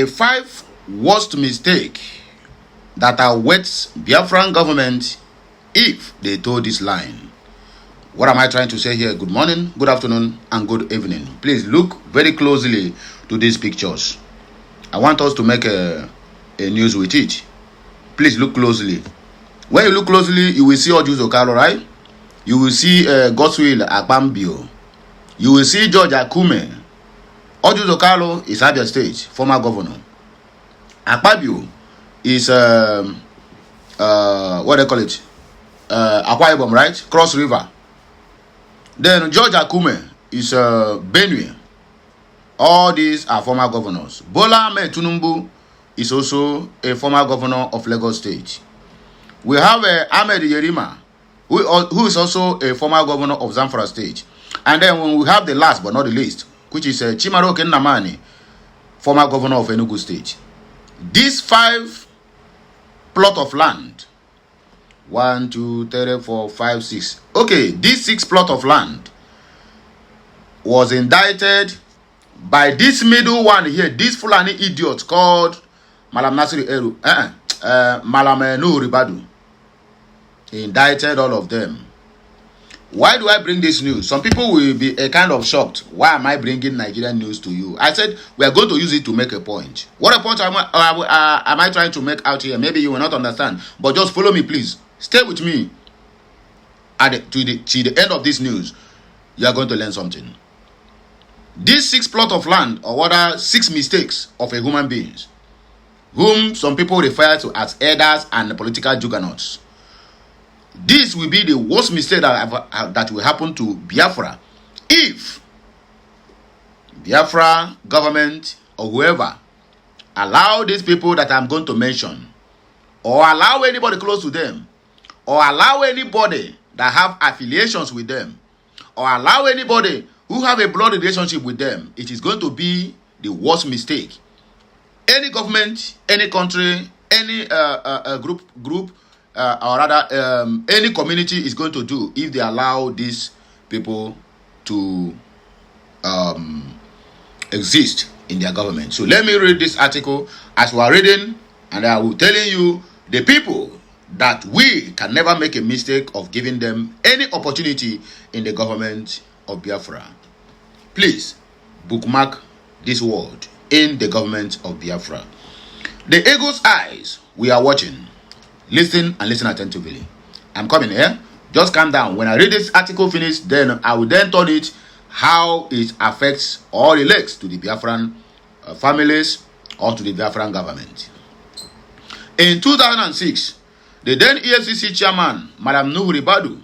The 5 worst mistake that awaits Biafran government if they told this line. What am I trying to say here? Good morning, good afternoon, and good evening. Please look very closely to these pictures. I want us to make a news with it. Please look closely. When you look closely, you will see Ojuzo Okalo, right? You will see Godswill Akpambio. You will see George Akume. Ojuzo Okalo is Abia State, former governor. Akpabio is what they call it? Akwa Ibom, right? Cross River. Then George Akume is Benue. All these are former governors. Bola Ahmed Tinubu is also a former governor of Lagos State. We have Ahmed Yerima, who is also a former governor of Zamfara State. And then when we have the last but not the least, which is Chimaroke Nnamani, former governor of Enugu State. These 5 plot of land, 1, 2, 3, 4, 5, 6. Okay, this 6 plot of land was indicted by this middle one here, this Fulani idiot called Malam Nasiru Eru, Malam Nuhu Ribadu. He indicted all of them. Why do I bring this news? Some people will be a kind of shocked. Why am I bringing Nigerian news to you? I said we are going to use it to make a point. What a point am I trying to make out here? Maybe you will not understand, but just follow me, please. Stay with me. To the end of this news, you are going to learn something. These 6 plot of land, or rather 6 mistakes of a human beings, whom some people refer to as elders and political juggernauts. This will be the worst mistake that will happen to Biafra if Biafra government or whoever allow these people that I'm going to mention, or allow anybody close to them, or allow anybody that have affiliations with them, or allow anybody who have a blood relationship with them. It is going to be the worst mistake any government, any country, any group or rather any community is going to do if they allow these people to exist in their government. So let me read this article as we are reading, and I will telling you the people that we can never make a mistake of giving them any opportunity in the government of Biafra. Please bookmark this word, in the government of Biafra. The eagle's eyes, we are watching. Listen and listen attentively. I'm coming here. Just calm down. When I read this article finish, then I will then turn it how it affects or relates to the Biafran families or to the Biafran government. In 2006, the then EFCC chairman, Madam Nuhu Ribadu,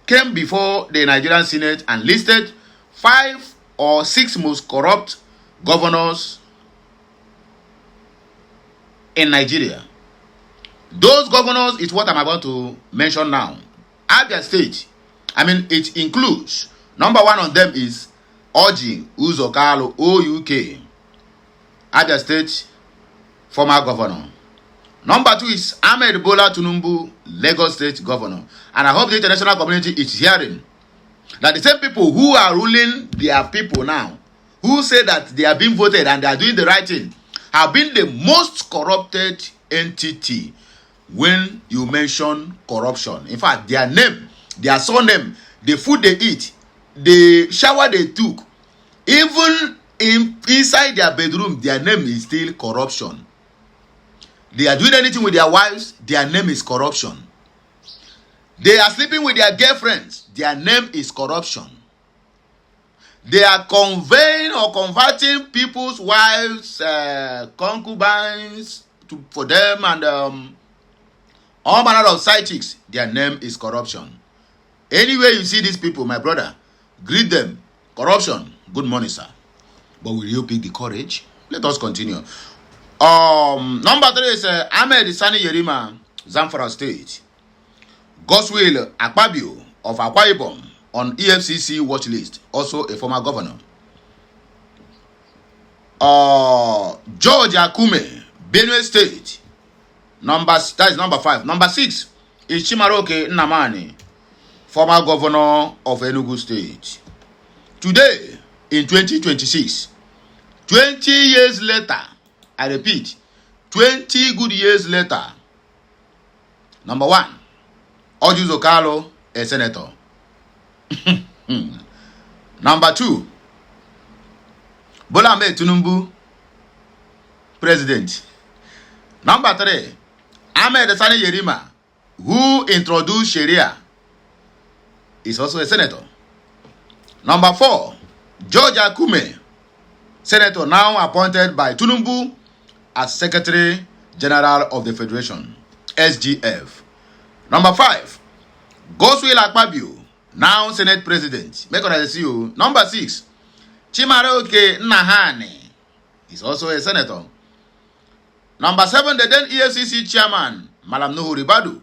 came before the Nigerian Senate and listed 5 or 6 most corrupt governors in Nigeria. Those governors is what I'm about to mention now. Abia State, it includes, number 1 on them is Oji Uzokalo OUK, Abia State former governor. Number 2 is Ahmed Bola Tinubu, Lagos State governor. And I hope the international community is hearing that the same people who are ruling their people now, who say that they are being voted and they are doing the right thing, have been the most corrupted entity when you mention corruption. In fact, their name, their surname, the food they eat, the shower they took, even inside their bedroom, their name is still corruption. They are doing anything with their wives, their name is corruption. They are sleeping with their girlfriends, their name is corruption. They are conveying or converting people's wives, concubines for them, and all manner of side chicks, their name is corruption. Anyway you see these people, my brother, greet them. Corruption. Good morning, sir. But will you pick the courage? Let us continue. Number 3 is Ahmed Sani Yerima, Zamfara State. Godswill Akpabio of Akwa Ibom on EFCC watch list, also a former governor. George Akume, Benue State. That is number 5. Number 6 is Chimaroke Nnamani, former governor of Enugu State. Today, in 2026, 20 years later, I repeat, 20 good years later, number one, Orji Uzor Kalu, a senator. Number two, Bola Ahmed Tinubu, president. Number three, Ahmed Sani Yerima, who introduced Sharia, is also a senator. Number four, George Akume, senator now appointed by Tinubu as Secretary General of the Federation, SGF. Number five, Godswill Akpabio, now Senate President. Make sure I see you. Number six, Chimaroke Nnahani is also a senator. Number seven, the then EFCC chairman, Malam Nuhu Ribadu,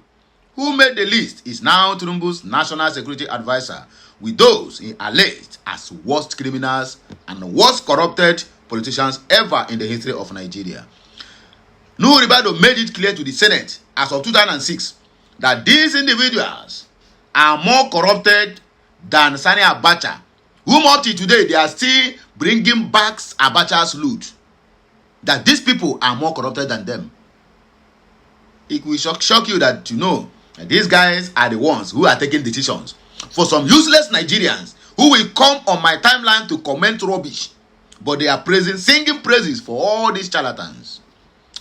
who made the list, is now Tinubu's national security advisor, with those he alleged as worst criminals and worst corrupted politicians ever in the history of Nigeria. Nuhu Ribadu made it clear to the Senate as of 2006 that these individuals are more corrupted than Sani Abacha, whom up to today they are still bringing back Abacha's loot. That these people are more corrupted than them. It will shock you that you know that these guys are the ones who are taking decisions for some useless Nigerians who will come on my timeline to comment rubbish, but they are singing praises for all these charlatans.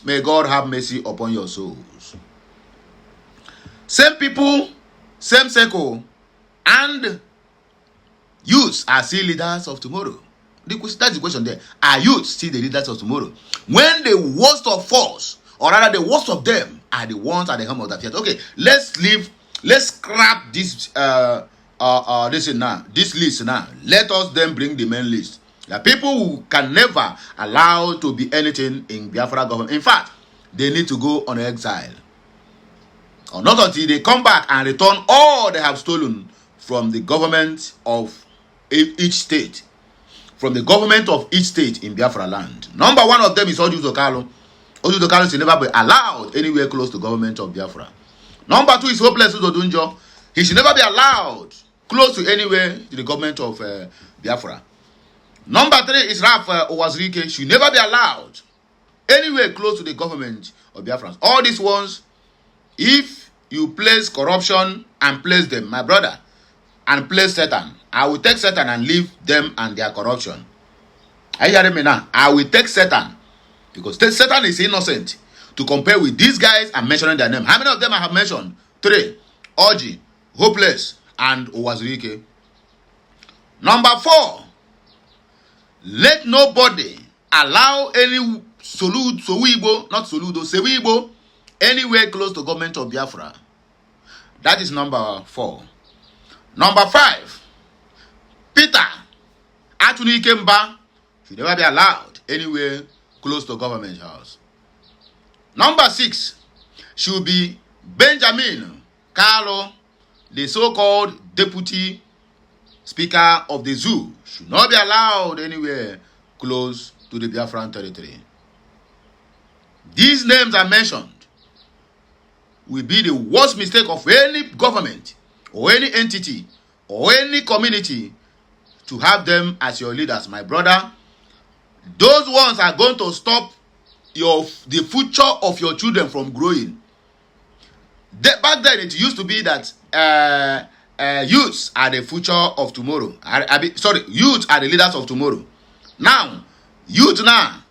May God have mercy upon your souls. Same people, same circle, and youths are still leaders of tomorrow. That's the question there. Are youths still the leaders of tomorrow? When the worst of us, or rather the worst of them, are the ones at the helm of the affairs. Okay, let's scrap this this list now. Let us then bring the main list. The people who can never allow to be anything in Biafra government. In fact, they need to go on exile. Or not until they come back and return all they have stolen from the government of each state. From the government of each state in Biafra land. Number one of them is Orji Uzor Kalu. Orji Uzor Kalu should never be allowed anywhere close to government of Biafra. Number two is Hopeless Uzodunjo. He should never be allowed close to anywhere to the government of Biafra. Number three is Raf Owazirike. Should never be allowed anywhere close to the government of Biafrans. All these ones, if you place corruption and place them, my brother, and place Satan, I will take Satan and leave them and their corruption. Are you hearing me now? I will take Satan, because Satan is innocent, to compare with these guys I'm mentioning their name. How many of them I have mentioned? 3. Orji, Hopeless, and Owazirike. Number 4. Let nobody allow any Sewibo anywhere close to government of Biafra. That is number 4. Number 5. Peter Atuni Ikemba should never be allowed anywhere close to government house. Number 6 should be Benjamin Kalu, the so-called deputy speaker of the zoo, should not be allowed anywhere close to the Biafran territory. These names are mentioned will be the worst mistake of any government or any entity or any community to have them as your leaders, my brother. Those ones are going to stop the future of your children from growing. Back then, it used to be that youths are the future of tomorrow. Youths are the leaders of tomorrow. Now, youth now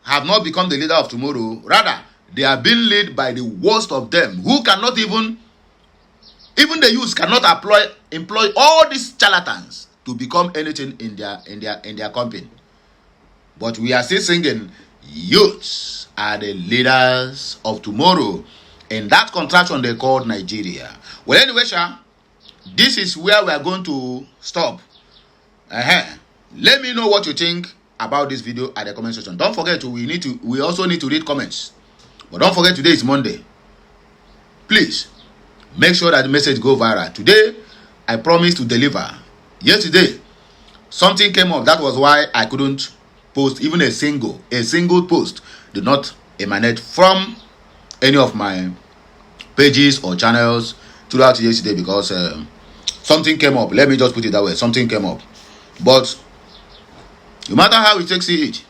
have not become the leader of tomorrow. Rather, they are being led by the worst of them, who cannot even the youths cannot employ all these charlatans to become anything in their company. But we are still singing, youths are the leaders of tomorrow. In that contraction they called Nigeria. Well, anyway, this is where we are going to stop. Let me know what you think about this video at the comment section. Don't forget, we also need to read comments. But don't forget, today is Monday. Please make sure that the message go viral. Today, I promise to deliver. Yesterday, something came up. That was why I couldn't post even a single post did not emanate from any of my pages or channels throughout yesterday, because something came up. Let me just put it that way. Something came up. But no matter how we take it,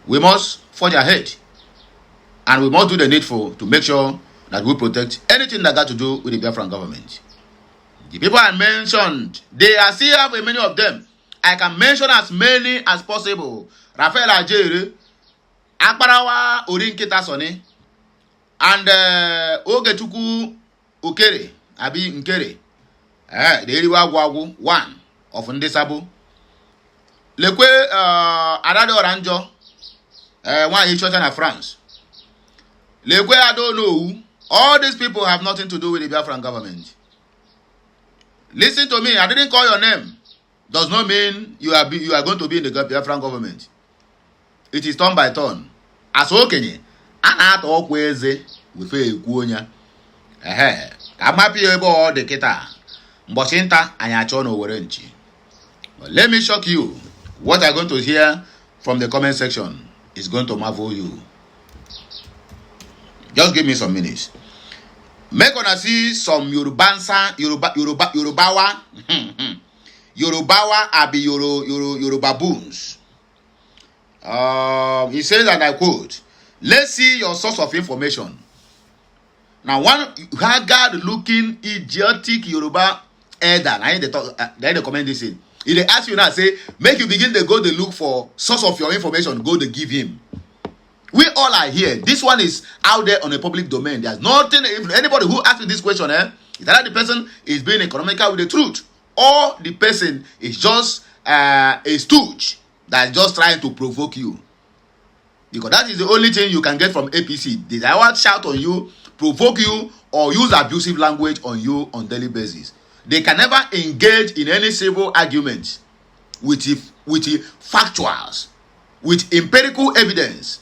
we must forge ahead. And we must do the needful to make sure that we protect anything that got to do with the Biafran government. The people I mentioned, they are still have many of them. I can mention as many as possible. Rafael Ajere, Akbarawa Orinkita Soni, and Ogetuku Ukere, Abi Nkere, the Eriwa Wagu, one of Ndesabo. Lekwe Adado Oranjo, one in China, France. Lekwe, I don't know. All these people have nothing to do with the Biafran government. Listen to me, I didn't call your name. Does not mean you are going to be in the Biafran government. It is turn by turn. As okenye, ana to okweze we fe ekwu onya. I'm happy about the kita. Mboshinta anya cho no were nchi. But let me shock you. What I'm going to hear from the comment section is going to marvel you. Just give me some minutes. Make una see some Yorubawa abi Yoruba boons. He says, and I quote, let's see your source of information. Now, one haggard looking idiotic Yoruba elder, they comment this in. If they ask you now, say, make you begin to go to look for source of your information, go to give him. We all are here. This one is out there on a public domain. There's nothing, if anybody who asks you this question, is that the person is being economical with the truth, or the person is just a stooge that's just trying to provoke you. Because that is the only thing you can get from APC. They will shout on you, provoke you, or use abusive language on you on daily basis. They can never engage in any civil argument with factuals, with empirical evidence.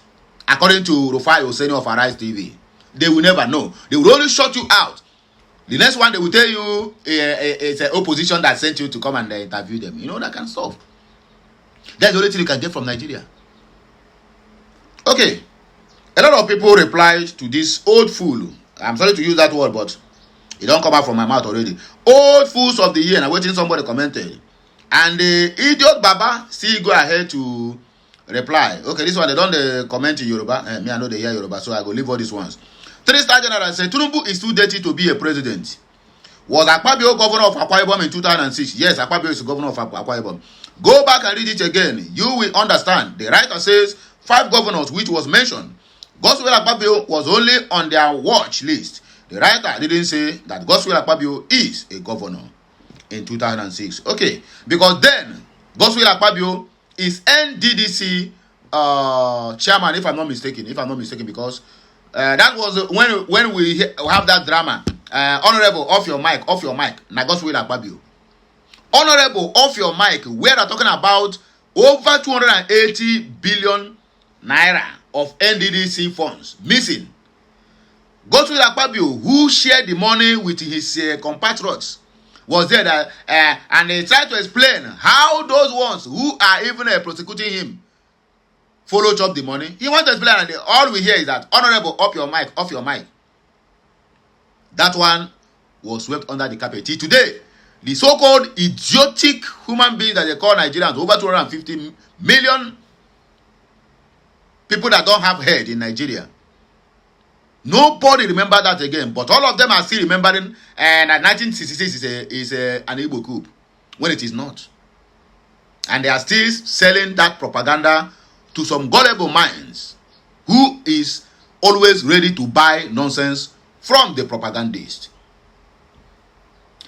According to Rufai Oseni of Arise TV, they will never know. They will only shut you out. The next one, they will tell you it's an opposition that sent you to come and interview them. You know, that kind of stuff. That's the only thing you can get from Nigeria. Okay. A lot of people replied to this old fool. I'm sorry to use that word, but it don't come out from my mouth already. Old fools of the year. And I'm waiting somebody commented. And the idiot Baba still go ahead to reply. Okay, this one they don't comment in Yoruba. Me, I know they hear Yoruba, so I go leave all these ones. 3-star general said Tinubu is too dirty to be a president. Was Akpabio governor of Akwa Ibom in 2006? Yes, Akpabio is the governor of Akwa Ibom. Go back and read it again. You will understand. The writer says 5 governors which was mentioned. Godswill Akpabio was only on their watch list. The writer didn't say that Godswill Akpabio is a governor in 2006. Okay, because then Godswill Akpabio is NDDC chairman, if I'm not mistaken. Because that was when we have that drama. Honorable, off your mic. Na Godswill Akpabio. Honorable, off your mic. We are talking about over 280 billion naira of NDDC funds missing. Godswill Akpabio, who shared the money with his compatriots, was there that, and they tried to explain how those ones who are even prosecuting him follow up the money. He wants to explain, and all we hear is that, Honorable, off your mic. That one was swept under the carpet. Today, the so-called idiotic human beings that they call Nigerians, over 250 million people that don't have head in Nigeria. Nobody remember that again, but all of them are still remembering that 1966 is an Igbo coup, when it is not. And they are still selling that propaganda to some gullible minds who is always ready to buy nonsense from the propagandist.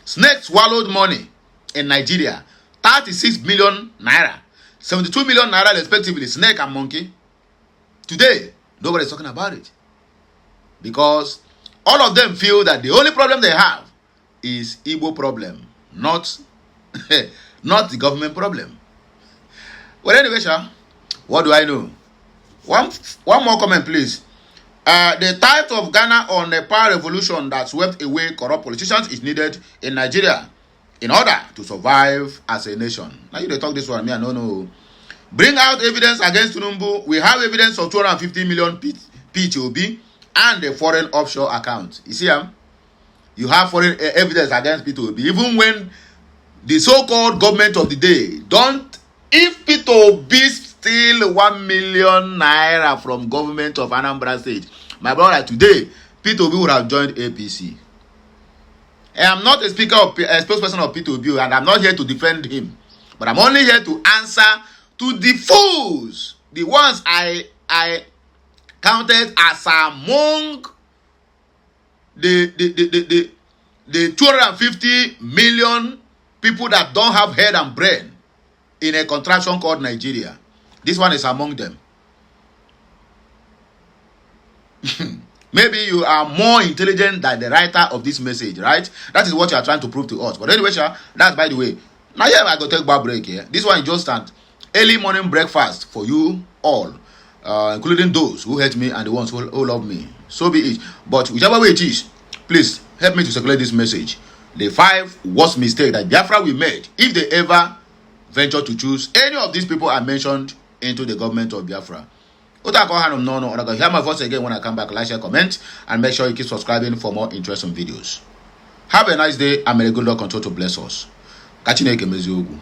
Snake swallowed money in Nigeria, 36 million naira, 72 million naira respectively, snake and monkey. Today, nobody is talking about it. Because all of them feel that the only problem they have is Igbo problem, not the government problem. Well, anyway, Sha, what do I know? One more comment, please. The tithe of Ghana on the power revolution that swept away corrupt politicians is needed in Nigeria in order to survive as a nation. Now you talk this one, me, I don't know. Bring out evidence against Tinubu. We have evidence of 250 million PTOB and the foreign offshore account. You see, you have foreign evidence against P2B. Even when the so-called government of the day if P2B's steal 1 million naira from government of Anambra State. My brother, today, P2B would have joined APC. I am not a spokesperson of P2B, and I'm not here to defend him. But I'm only here to answer to the fools, the ones I counted as among the 250 million people that don't have head and brain in a contraction called Nigeria. This one is among them. Maybe you are more intelligent than the writer of this message, right? That is what you are trying to prove to us. But anyway, that's by the way. Now here I go take a break here. This one is just an early morning breakfast for you all, including those who hate me and the ones who love me. So be it. But whichever way it is, please help me to circulate this message. The 5 worst mistakes that Biafra will make if they ever venture to choose any of these people I mentioned into the government of Biafra. Hear my voice again when I come back. Like, share, comment, and make sure you keep subscribing for more interesting videos. Have a nice day, and may the good Lord continue to bless us. Kachineke mezi ogwu.